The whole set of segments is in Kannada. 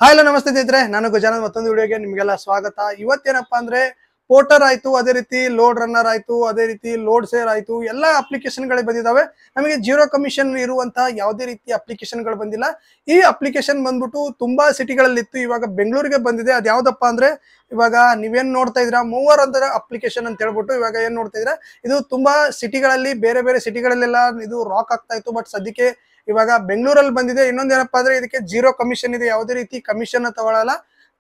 ಹಾಯ್ ಹಲೋ ನಮಸ್ತೆ ಸ್ನೇಹಿತರೆ, ನಾನು ಗಜಾನನ್. ಮತ್ತೊಂದು ವಿಡಿಯೋಗೆ ನಿಮಗೆಲ್ಲ ಸ್ವಾಗತ. ಇವತ್ತೇನಪ್ಪಾ ಅಂದ್ರೆ ಪೋರ್ಟರ್ ಆಯ್ತು, ಅದೇ ರೀತಿ ಲೋಡ್ ರನ್ನರ್ ಆಯ್ತು, ಅದೇ ರೀತಿ ಲೋಡ್ ಸೇರ್ ಆಯ್ತು, ಎಲ್ಲ ಅಪ್ಲಿಕೇಶನ್ ಗಳು ಬಂದಿದಾವೆ. ನಮಗೆ ಜೀರೋ ಕಮಿಷನ್ ಇರುವಂತಹ ಯಾವುದೇ ರೀತಿ ಅಪ್ಲಿಕೇಶನ್ ಗಳು ಬಂದಿಲ್ಲ. ಈ ಅಪ್ಲಿಕೇಶನ್ ಬಂದ್ಬಿಟ್ಟು ತುಂಬಾ ಸಿಟಿಗಳಲ್ಲಿ ಇತ್ತು, ಇವಾಗ ಬೆಂಗಳೂರಿಗೆ ಬಂದಿದೆ. ಅದು ಯಾವ್ದಪ್ಪ ಅಂದ್ರೆ ಇವಾಗ ನೀವೇನ್ ನೋಡ್ತಾ ಇದ್ದೀರಾ, ಮೂವರ್ ಅಂತ ಅಪ್ಲಿಕೇಶನ್ ಅಂತ ಹೇಳ್ಬಿಟ್ಟು ಇವಾಗ ಏನ್ ನೋಡ್ತಾ ಇದ್ದೀರಾ, ಇದು ತುಂಬಾ ಸಿಟಿಗಳಲ್ಲಿ ಬೇರೆ ಬೇರೆ ಸಿಟಿಗಳಲ್ಲೆಲ್ಲ ಇದು ರಾಕ್ ಆಗ್ತಾ ಇತ್ತು. ಬಟ್ ಸದ್ಯಕ್ಕೆ ಇವಾಗ ಬೆಂಗಳೂರಲ್ಲಿ ಬಂದಿದೆ. ಇನ್ನೊಂದೇನಪ್ಪಾ ಅಂದ್ರೆ ಇದಕ್ಕೆ ಜೀರೋ ಕಮಿಷನ್ ಇದೆ, ಯಾವುದೇ ರೀತಿ ಕಮಿಷನ್ ತಗೊಳ್ಳಲ್ಲ.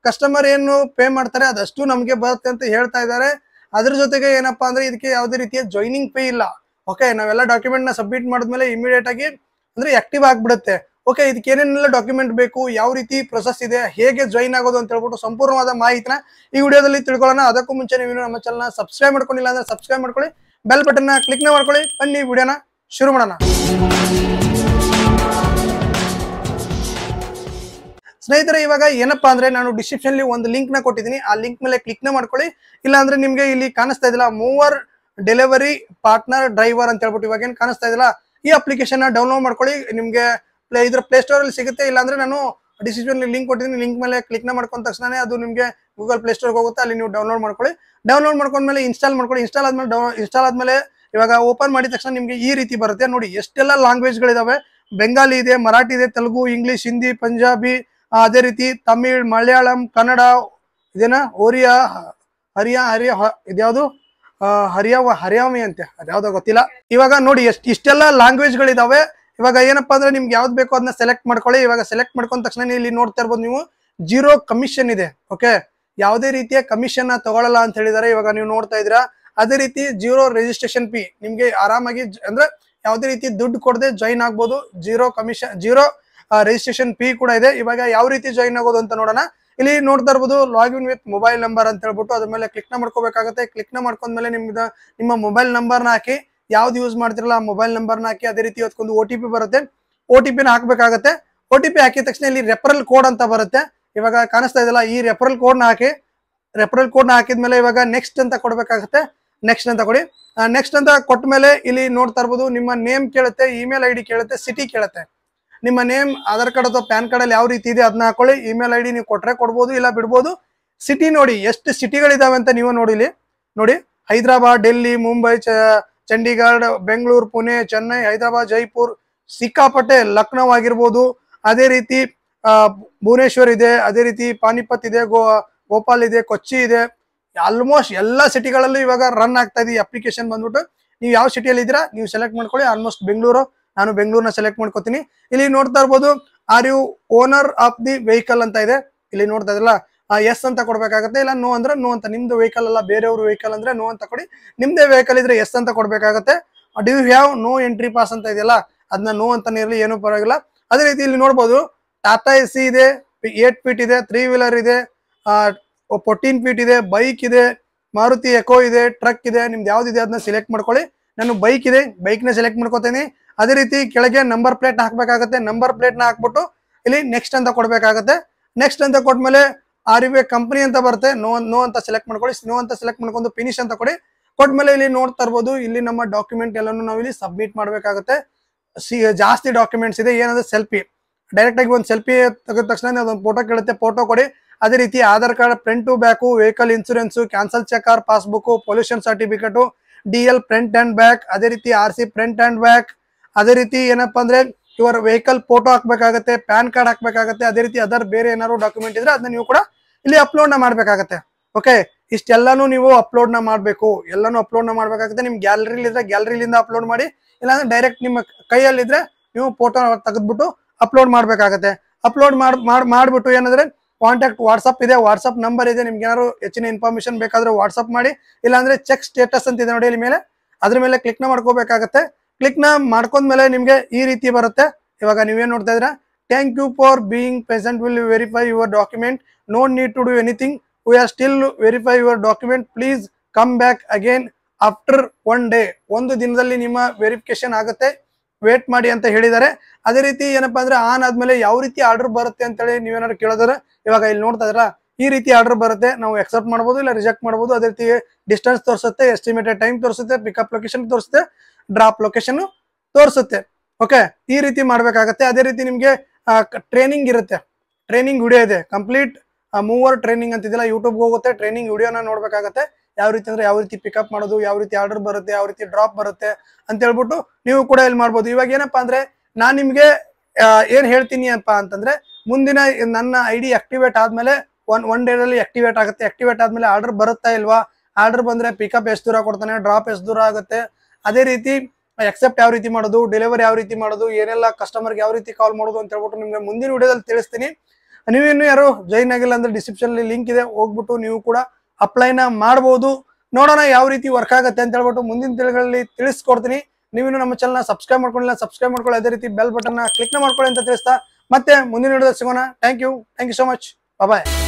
ಕಸ್ಟಮರ್ ಏನು ಪೇ ಮಾಡ್ತಾರೆ ಅದಷ್ಟು ನಮಗೆ ಬರುತ್ತೆ ಅಂತ ಹೇಳ್ತಾ ಇದ್ದಾರೆ. ಅದ್ರ ಜೊತೆಗೆ ಏನಪ್ಪಾ ಅಂದ್ರೆ ಇದಕ್ಕೆ ಯಾವುದೇ ರೀತಿಯ ಜಾಯ್ನಿಂಗ್ ಪೇ ಇಲ್ಲ. ಓಕೆ, ನಾವೆಲ್ಲ ಡಾಕ್ಯುಮೆಂಟ್ ನ ಸಬ್ಮಿಟ್ ಮಾಡಿದ್ಮೇಲೆ ಇಮಿಡಿಯೇಟ್ ಆಗಿ ಅಂದ್ರೆ ಆಕ್ಟಿವ್ ಆಗ್ಬಿಡುತ್ತೆ. ಓಕೆ, ಇದಕ್ಕೆ ಏನೇನೆಲ್ಲ ಡಾಕ್ಯುಮೆಂಟ್ ಬೇಕು, ಯಾವ ರೀತಿ ಪ್ರೊಸೆಸ್ ಇದೆ, ಹೇಗೆ ಜಾಯಿನ್ ಆಗೋದು ಅಂತ ಹೇಳ್ಬಿಟ್ಟು ಸಂಪೂರ್ಣವಾದ ಮಾಹಿತಿನ ಈ ವಿಡಿಯೋದಲ್ಲಿ ತಿಳ್ಕೊಳ್ಳೋಣ. ಅದಕ್ಕೂ ಮುಂಚೆ ನೀವು ನಮ್ಮ ಚಾನಲ್ ಸಬ್ಸ್ಕ್ರೈಬ್ ಮಾಡ್ಕೊಂಡಿಲ್ಲ ಅಂದ್ರೆ ಸಬ್ಸ್ಕ್ರೈಬ್ ಮಾಡ್ಕೊಳ್ಳಿ, ಬೆಲ್ ಬಟನ್ ನ ಕ್ಲಿಕ್ ಮಾಡ್ಕೊಳ್ಳಿ. ಬನ್ನಿ ವಿಡಿಯೋನ ಶುರು ಮಾಡೋಣ. ಸ್ನೇಹಿತರೆ, ಇವಾಗ ಏನಪ್ಪಾ ಅಂದ್ರೆ ನಾನು ಡಿಸ್ಕ್ರಿಪ್ಷನ್ ಒಂದು ಲಿಂಕ್ ನ ಕೊಟ್ಟಿದ್ದೀನಿ. ಆ ಲಿಂಕ್ ಮೇಲೆ ಕ್ಲಿಕ್ ನ ಮಾಡ್ಕೊಳ್ಳಿ. ಇಲ್ಲ ಅಂದ್ರೆ ನಿಮ್ಗೆ ಇಲ್ಲಿ ಕಾಣಿಸ್ತಾ ಇದಿಲ್ಲ ಮೂವರ್ ಡೆಲಿವರಿ ಪಾರ್ಟ್ನರ್ ಡ್ರೈವರ್ ಅಂತ ಹೇಳ್ಬಿಟ್ಟು ಇವಾಗ ಏನ್ ಕಾಣಿಸ್ತಾ ಇದಿಲ್ಲ, ಈ ಅಪ್ಲಿಕೇಶನ್ ನ ಡೌನ್ಲೋಡ್ ಮಾಡ್ಕೊಳ್ಳಿ. ನಿಮ್ಗೆ ಇದ್ರ ಪ್ಲೇ ಸ್ಟೋರ್ ಅಲ್ಲಿ ಸಿಗುತ್ತೆ. ಇಲ್ಲ ಅಂದ್ರೆ ನಾನು ಡಿಸ್ಕ್ರಿಪ್ಷನ್ ಲಿಂಕ್ ಕೊಟ್ಟಿದ್ದೀನಿ, ಲಿಂಕ್ ಮೇಲೆ ಕ್ಲಿಕ್ ನ ಮಾಡ್ಕೊಂಡ ತಕ್ಷಣ ಅದು ನಿಮ್ಗೆ ಗೂಗಲ್ ಪ್ಲೇ ಸ್ಟೋರ್ ಹೋಗುತ್ತೆ. ಅಲ್ಲಿ ನೀವು ಡೌನ್ಲೋಡ್ ಮಾಡ್ಕೊಳ್ಳಿ. ಡೌನ್ಲೋಡ್ ಮಾಡ್ಕೊಂಡ್ಮೇಲೆ ಇನ್ಸ್ಟಾಲ್ ಮಾಡ್ಕೊಳ್ಳಿ. ಇನ್ಸ್ಟಾಲ್ ಆದ್ಮೇಲೆ ಇವಾಗ ಓಪನ್ ಮಾಡಿದ ತಕ್ಷಣ ನಿಮ್ಗೆ ಈ ರೀತಿ ಬರುತ್ತೆ. ನೋಡಿ ಎಷ್ಟೆಲ್ಲ ಲ್ಯಾಂಗ್ವೇಜ್ ಗಳಿದಾವೆ. ಬೆಂಗಾಲಿ ಇದೆ, ಮರಾಠಿ ಇದೆ, ತೆಲುಗು, ಇಂಗ್ಲಿಷ್, ಹಿಂದಿ, ಪಂಜಾಬಿ, ಅದೇ ರೀತಿ ತಮಿಳ್, ಮಲಯಾಳಂ, ಕನ್ನಡ, ಇದೇನಾ ಒರಿಯಾ, ಇದ್ಯಾವುದು ಹರಿಯಾಮಿ ಅಂತೆ, ಅದ್ಯಾವ್ದೋ ಗೊತ್ತಿಲ್ಲ. ಇವಾಗ ನೋಡಿ ಇಷ್ಟೆಲ್ಲ ಲ್ಯಾಂಗ್ವೇಜ್ ಗಳಿದಾವೆ. ಇವಾಗ ಏನಪ್ಪಾ ಅಂದ್ರೆ ನಿಮ್ಗೆ ಯಾವ್ದು ಬೇಕೋ ಅದನ್ನ ಸೆಲೆಕ್ಟ್ ಮಾಡ್ಕೊಳ್ಳಿ. ಇವಾಗ ಸೆಲೆಕ್ಟ್ ಮಾಡ್ಕೊಂಡ ತಕ್ಷಣ ಇಲ್ಲಿ ನೋಡ್ತಾ ಇರ್ಬೋದು ನೀವು, ಜೀರೋ ಕಮಿಷನ್ ಇದೆ. ಓಕೆ, ಯಾವುದೇ ರೀತಿಯ ಕಮಿಷನ್ ತಗೊಳ್ಳಲ್ಲ ಅಂತ ಹೇಳಿದಾರೆ. ಇವಾಗ ನೀವು ನೋಡ್ತಾ ಇದ್ದೀರಾ. ಅದೇ ರೀತಿ ಜೀರೋ ರಿಜಿಸ್ಟ್ರೇಷನ್ ಫೀ, ನಿಮ್ಗೆ ಆರಾಮಾಗಿ ಅಂದ್ರೆ ಯಾವುದೇ ರೀತಿ ದುಡ್ಡು ಕೊಡದೆ ಜಾಯಿನ್ ಆಗ್ಬೋದು. ಜೀರೋ ರಿಜಿಸ್ಟ್ರೇಷನ್ ಫೀ ಕೂಡ ಇದೆ. ಇವಾಗ ಯಾವ ರೀತಿ ಜಾಯಿನ್ ಆಗೋದು ಅಂತ ನೋಡೋಣ. ಇಲ್ಲಿ ನೋಡ್ತಾ ಇರ್ಬೋದು ಲಾಗಿನ್ ವಿತ್ ಮೊಬೈಲ್ ನಂಬರ್ ಅಂತ ಹೇಳ್ಬಿಟ್ಟು ಅದ್ರ ಮೇಲೆ ಕ್ಲಿಕ್ ನ ಮಾಡ್ಕೋಬೇಕಾಗುತ್ತೆ. ಕ್ಲಿಕ್ ನ ಮಾಡ್ಕೊಂಡ್ಮೇಲೆ ನಿಮ್ಮ ಮೊಬೈಲ್ ನಂಬರ್ನ ಹಾಕಿ, ಯಾವ್ದು ಯೂಸ್ ಮಾಡ್ತಿರಲ್ಲ ಆ ಮೊಬೈಲ್ ನಂಬರ್ನ ಹಾಕಿ, ಅದೇ ರೀತಿ ಒಂದು OTP ಬರುತ್ತೆ. OTP ನ ಹಾಕ್ಬೇಕಾಗತ್ತೆ. OTP ಹಾಕಿದ ತಕ್ಷಣ ಇಲ್ಲಿ ರೆಫರಲ್ ಕೋಡ್ ಅಂತ ಬರುತ್ತೆ. ಇವಾಗ ಕಾಣಿಸ್ತಾ ಇದೆಯಲ್ಲ, ಈ ರೆಫರಲ್ ಕೋಡ್ ನ ಹಾಕಿ. ರೆಫರಲ್ ಕೋಡ್ ನ ಹಾಕಿದ್ಮೇಲೆ ಇವಾಗ ನೆಕ್ಸ್ಟ್ ಅಂತ ಕೊಡ್ಬೇಕಾಗತ್ತೆ. ನೆಕ್ಸ್ಟ್ ಅಂತ ಕೊಡಿ. ನೆಕ್ಸ್ಟ್ ಅಂತ ಕೊಟ್ಟ ಮೇಲೆ ಇಲ್ಲಿ ನೋಡ್ತಾ ಇರ್ಬೋದು ನಿಮ್ಮ ನೇಮ್ ಕೇಳುತ್ತೆ, ಇಮೇಲ್ ID ಕೇಳುತ್ತೆ, ಸಿಟಿ ಕೇಳುತ್ತೆ. ನಿಮ್ಮ ನೇಮ್ ಆಧಾರ್ ಕಾರ್ಡ್ ಅಥವಾ ಪ್ಯಾನ್ ಕಾರ್ಡ್ ಅಲ್ಲಿ ಯಾವ ರೀತಿ ಇದೆ ಅದನ್ನ ಹಾಕೊಳ್ಳಿ. ಇಮೇಲ್ ID ನೀವು ಕೊಟ್ರೆ ಕೊಡ್ಬೋದು, ಇಲ್ಲ ಬಿಡ್ಬೋದು. ಸಿಟಿ ನೋಡಿ ಎಷ್ಟು ಸಿಟಿಗಳಿದಾವೆ ಅಂತ ನೀವು ನೋಡಿ ಹೈದರಾಬಾದ್, ಡೆಲ್ಲಿ, ಮುಂಬೈ, ಚಂಡೀಗಢ, ಬೆಂಗಳೂರು, ಪುಣೆ, ಚೆನ್ನೈ, ಹೈದರಾಬಾದ್, ಜೈಪುರ್, ಸಿಕ್ಕಾಪಟ್ಟೆ, ಲಕ್ನೋ ಆಗಿರ್ಬೋದು. ಅದೇ ರೀತಿ ಭುವನೇಶ್ವರ್ ಇದೆ, ಅದೇ ರೀತಿ ಪಾನಿಪತ್ ಇದೆ, ಗೋಪಾಲ್ ಇದೆ, ಕೊಚ್ಚಿ ಇದೆ. ಆಲ್ಮೋಸ್ಟ್ ಎಲ್ಲಾ ಸಿಟಿಗಳಲ್ಲೂ ಇವಾಗ ರನ್ ಆಗ್ತಾ ಇದೆ ಅಪ್ಲಿಕೇಶನ್ ಬಂದ್ಬಿಟ್ಟು. ನೀವು ಯಾವ ಸಿಟಿಯಲ್ಲಿ ಇದ್ದೀರಾ ನೀವು ಸೆಲೆಕ್ಟ್ ಮಾಡ್ಕೊಳ್ಳಿ. ಆಲ್ಮೋಸ್ಟ್ ಬೆಂಗಳೂರು, ನಾನು ಬೆಂಗಳೂರನ್ನ ಸೆಲೆಕ್ಟ್ ಮಾಡ್ಕೋತೀನಿ. ಇಲ್ಲಿ ನೋಡ್ತಾ ಇರ್ಬೋದು are you owner of the vehicle ಅಂತ ಇದೆ. ಇಲ್ಲಿ ನೋಡ್ತಾ ಇದ್ರಲ್ಲ, ಎಸ್ ಅಂತ ಕೊಡ್ಬೇಕಾಗತ್ತೆ. ಇಲ್ಲ ನೋ ಅಂದ್ರೆ ನೋ ಅಂತ. ನಿಮ್ದು ವೆಹಿಕಲ್ ಅಲ್ಲ, ಬೇರೆಯವ್ರ ವೆಹಿಕಲ್ ಅಂದ್ರೆ ನೋ ಅಂತ ಕೊಡಿ. ನಿಮ್ದೇ ವೆಹಿಕಲ್ ಇದ್ರೆ ಎಸ್ ಅಂತ ಕೊಡ್ಬೇಕಾಗತ್ತೆ. Do you have no entry pass ಅಂತ ಇದೆಯಲ್ಲ, ಅದನ್ನ ನೋ ಅಂತಾನೆ ಇರಲಿ, ಏನೂ ಪರವಾಗಿಲ್ಲ. ಅದೇ ರೀತಿ ಇಲ್ಲಿ ನೋಡ್ಬೋದು ಟಾಟಾ AC ಇದೆ, 8 ಫೀಟ್ ಇದೆ, 3 ವೀಲರ್ ಇದೆ, 14 ಫೀಟ್ ಇದೆ, ಬೈಕ್ ಇದೆ, ಮಾರುತಿ ಎಕೋ ಇದೆ, ಟ್ರಕ್ ಇದೆ. ನಿಮ್ದು ಯಾವ್ದಿದೆ ಅದನ್ನ ಸೆಲೆಕ್ಟ್ ಮಾಡ್ಕೊಳ್ಳಿ. ನಾನು ಬೈಕ್ ಇದೆ, ಬೈಕ್ ನ ಸೆಲೆಕ್ಟ್ ಮಾಡ್ಕೋತೀನಿ. ಅದೇ ರೀತಿ ಕೆಳಗೆ ನಂಬರ್ ಪ್ಲೇಟ್ ಹಾಕ್ಬೇಕಾಗತ್ತೆ. ನಂಬರ್ ಪ್ಲೇಟ್ ನ ಹಾಕ್ಬಿಟ್ಟು ಇಲ್ಲಿ ನೆಕ್ಸ್ಟ್ ಅಂತ ಕೊಡ್ಬೇಕಾಗತ್ತೆ. ನೆಕ್ಸ್ಟ್ ಅಂತ ಕೊಟ್ಮೇಲೆ RUA ಕಂಪನಿ ಅಂತ ಬರುತ್ತೆ. ನೋ ಅಂತ ಸೆಲೆಕ್ಟ್ ಮಾಡ್ಕೊಳ್ಳಿ. ನೋ ಅಂತ ಸೆಲೆಕ್ಟ್ ಮಾಡ್ಕೊಂಡು ಫಿನಿಶ್ ಅಂತ ಕೊಡಿ. ಕೊಟ್ಮೇಲೆ ಇಲ್ಲಿ ನೋಡ್ತಾ ಇರ್ಬೋದು ಇಲ್ಲಿ ನಮ್ಮ ಡಾಕ್ಯುಮೆಂಟ್ ಎಲ್ಲಾನು ನಾವು ಇಲ್ಲಿ ಸಬ್ಮಿಟ್ ಮಾಡ್ಬೇಕಾಗತ್ತೆ. ಜಾಸ್ತಿ ಡಾಕ್ಯುಮೆಂಟ್ಸ್ ಇದೆ. ಏನಂದ್ರೆ ಸೆಲ್ಫಿ, ಡೈರೆಕ್ಟ್ ಆಗಿ ಒಂದು ಸೆಲ್ಫಿ ತೆಗೆದ ತಕ್ಷಣ ಅದೊಂದು ಫೋಟೋ ಕೇಳುತ್ತೆ, ಫೋಟೋ ಕೊಡಿ. ಅದೇ ರೀತಿ Aadhaar card front to back, vehicle insurance, cancel cheque, passbook, pollution certificate, DL front and back, ಅದೇ ರೀತಿ RC ಫ್ರಂಟ್ ಅಂಡ್ ಬ್ಯಾಕ್. ಅದೇ ರೀತಿ ಏನಪ್ಪಾ ಅಂದ್ರೆ ಯುವರ್ ವೆಹಿಕಲ್ ಫೋಟೋ ಹಾಕ್ಬೇಕಾಗತ್ತೆ, ಪ್ಯಾನ್ ಕಾರ್ಡ್ ಹಾಕ್ಬೇಕಾಗತ್ತೆ. ಅದೇ ರೀತಿ ಅದರ್ ಬೇರೆ ಏನಾದ್ರು ಡಾಕ್ಯುಮೆಂಟ್ ಇದ್ರೆ ಅದನ್ನ ನೀವು ಕೂಡ ಇಲ್ಲಿ ಅಪ್ಲೋಡ್ ನ ಮಾಡ್ಬೇಕಾಗತ್ತೆ. ಓಕೆ, ಇಷ್ಟೆಲ್ಲಾನು ನೀವು ಅಪ್ಲೋಡ್ ನ ಮಾಡ್ಬೇಕು. ಎಲ್ಲಾನು ಅಪ್ಲೋಡ್ ನ ಮಾಡ್ಬೇಕಾಗತ್ತೆ. ನಿಮ್ ಗ್ಯಾಲರಿಲಿ ಇದ್ರೆ ಗ್ಯಾಲರಿಲಿಂದ ಅಪ್ಲೋಡ್ ಮಾಡಿ, ಇಲ್ಲಾಂದ್ರೆ ಡೈರೆಕ್ಟ್ ನಿಮ್ಮ ಕೈಯಲ್ಲಿದ್ರೆ ನೀವು ಫೋಟೋ ತೆಗೆದ್ಬಿಟ್ಟು ಅಪ್ಲೋಡ್ ಮಾಡ್ಬೇಕಾಗತ್ತೆ. ಅಪ್ಲೋಡ್ ಮಾಡ್ಬಿಟ್ಟು ಏನಂದ್ರೆ ಕಾಂಟ್ಯಾಕ್ಟ್ ವಾಟ್ಸಪ್ ಇದೆ, ವಾಟ್ಸಪ್ ನಂಬರ್ ಇದೆ. ನಿಮ್ಗೆ ಏನಾದ್ರು ಹೆಚ್ಚಿನ ಇನ್ಫಾರ್ಮೇಶನ್ ಬೇಕಾದ್ರೆ ವಾಟ್ಸಪ್ ಮಾಡಿ. ಇಲ್ಲಾಂದ್ರೆ ಚೆಕ್ ಸ್ಟೇಟಸ್ ಅಂತ ಇದೆ ನೋಡಿ ಇಲ್ಲಿ ಮೇಲೆ, ಅದ್ರ ಮೇಲೆ ಕ್ಲಿಕ್ ನ ಮಾಡ್ಕೋಬೇಕಾಗತ್ತೆ. ಕ್ಲಿಕ್ ನ ಮಾಡ್ಕೊಂಡ್ಮೇಲೆ ನಿಮ್ಗೆ ಈ ರೀತಿ ಬರುತ್ತೆ. ಇವಾಗ ನೀವೇನ್ ನೋಡ್ತಾ ಇದ್ರ, thank you for being present, will verify your document, no need to do anything, we are still verify your document, please come back again after 1 day. ಒಂದು ದಿನದಲ್ಲಿ ನಿಮ್ಮ ವೆರಿಫಿಕೇಶನ್ ಆಗುತ್ತೆ, ವೇಟ್ ಮಾಡಿ ಅಂತ ಹೇಳಿದ್ದಾರೆ. ಅದೇ ರೀತಿ ಏನಪ್ಪಾ ಅಂದ್ರೆ ಆನ್ ಆದ್ಮೇಲೆ ಯಾವ ರೀತಿ ಆರ್ಡರ್ ಬರುತ್ತೆ ಅಂತ ಹೇಳಿ ನೀವೇನಾದ್ರು ಕೇಳಿದ್ರೆ, ಇವಾಗ ಇಲ್ಲಿ ನೋಡ್ತಾ ಇದ್ರ ಈ ರೀತಿ ಆರ್ಡರ್ ಬರುತ್ತೆ. ನಾವು ಎಕ್ಸೆಪ್ಟ್ ಮಾಡಬಹುದು, ಇಲ್ಲ ರಿಜೆಕ್ಟ್ ಮಾಡಬಹುದು. ಅದೇ ರೀತಿ ಡಿಸ್ಟೆನ್ಸ್ ತೋರಿಸುತ್ತೆ, ಎಸ್ಟಿಮೇಟೆಡ್ ಟೈಮ್ ತೋರಿಸುತ್ತೆ, ಪಿಕಪ್ ಲೊಕೇಶನ್ ತೋರಿಸುತ್ತೆ, ಡ್ರಾಪ್ ಲೊಕೇಶನ್ ತೋರಿಸುತ್ತೆ. ಓಕೆ, ಈ ರೀತಿ ಮಾಡ್ಬೇಕಾಗತ್ತೆ. ಅದೇ ರೀತಿ ನಿಮ್ಗೆ ಟ್ರೈನಿಂಗ್ ಇರುತ್ತೆ. ಟ್ರೈನಿಂಗ್ ವಿಡಿಯೋ ಇದೆ, ಕಂಪ್ಲೀಟ್ ಮೂವರ್ ಟ್ರೈನಿಂಗ್ ಅಂತಿದೆಲ್ಲ ಯೂಟ್ಯೂಬ್ಗೆ ಹೋಗುತ್ತೆ, ಟ್ರೈನಿಂಗ್ ವಿಡಿಯೋನ ನೋಡ್ಬೇಕಾಗತ್ತೆ. ಯಾವ ರೀತಿ ಅಂದ್ರೆ ಯಾವ ರೀತಿ ಪಿಕಪ್ ಮಾಡೋದು, ಯಾವ ರೀತಿ ಆರ್ಡರ್ ಬರುತ್ತೆ, ಯಾವ ರೀತಿ ಡ್ರಾಪ್ ಬರುತ್ತೆ ಅಂತ ಹೇಳ್ಬಿಟ್ಟು ನೀವು ಕೂಡ ಇಲ್ಲಿ ಮಾಡ್ಬೋದು. ಇವಾಗ ಏನಪ್ಪಾ ಅಂದ್ರೆ ನಾನ್ ನಿಮ್ಗೆ ಏನ್ ಹೇಳ್ತೀನಿ ಅಪ್ಪ ಅಂತಂದ್ರೆ, ಮುಂದಿನ ನನ್ನ ಐಡಿ ಆಕ್ಟಿವೇಟ್ ಆದ್ಮೇಲೆ ಒನ್ ಡೇದಲ್ಲಿ ಆಕ್ಟಿವೇಟ್ ಆಗುತ್ತೆ. ಆಕ್ಟಿವೇಟ್ ಆದ್ಮೇಲೆ ಆರ್ಡರ್ ಬರುತ್ತಾ ಇಲ್ವಾ, ಆರ್ಡರ್ ಬಂದ್ರೆ ಪಿಕಪ್ ಎಷ್ಟು ದೂರ ಕೊಡ್ತಾನೆ, ಡ್ರಾಪ್ ಎಷ್ಟು ದೂರ ಆಗುತ್ತೆ, ಅದೇ ರೀತಿ ಎಕ್ಸೆಪ್ಟ್ ಯಾವ ರೀತಿ ಮಾಡೋದು, ಡೆಲಿವರಿ ಯಾವ ರೀತಿ ಮಾಡೋದು, ಏನೆಲ್ಲ ಕಸ್ಟಮರ್ಗೆ ಯಾವ ರೀತಿ ಕಾಲ್ ಮಾಡೋದು ಅಂತ ಹೇಳ್ಬಿಟ್ಟು ನಿಮ್ಗೆ ಮುಂದಿನ ವಿಡಿಯೋದಲ್ಲಿ ತಿಳಿಸ್ತೀನಿ. ನೀವೇನು ಯಾರು ಜಾಯಿನ್ ಆಗಿಲ್ಲ ಅಂದ್ರೆ ಡಿಸ್ಕ್ರಿಪ್ಷನ್ ಲಿಂಕ್ ಇದೆ, ಹೋಗ್ಬಿಟ್ಟು ನೀವು ಕೂಡ ಅಪ್ಲೈನ ಮಾಡ್ಬೋದು. ನೋಡೋಣ ಯಾವ ರೀತಿ ವರ್ಕ್ ಆಗುತ್ತೆ ಅಂತ ಹೇಳ್ಬಿಟ್ಟು ಮುಂದಿನ ದಿನಗಳಲ್ಲಿ ತಿಳಿಸ್ಕೊಡ್ತೀನಿ. ನೀವೇನು ನಮ್ಮ ಚಾನಲ್ನ ಸಬ್ಸ್ಕ್ರೈಬ್ ಮಾಡ್ಕೊಳ್ಳಿ, ಸಬ್ಸ್ಕ್ರೈಬ್ ಮಾಡ್ಕೊಳ್ಳಿ, ಅದೇ ರೀತಿ ಬೆಲ್ ಬಟನ್ ಕ್ಲಿಕ್ ಮಾಡ್ಕೊಳ್ಳಿ ಅಂತ ತಿಳಿಸ್ತಾ ಮತ್ತೆ ಮುಂದಿನ ವಿಡಿಯೋದಲ್ಲಿ ಸಿಗೋಣ. Thank you so much, bye.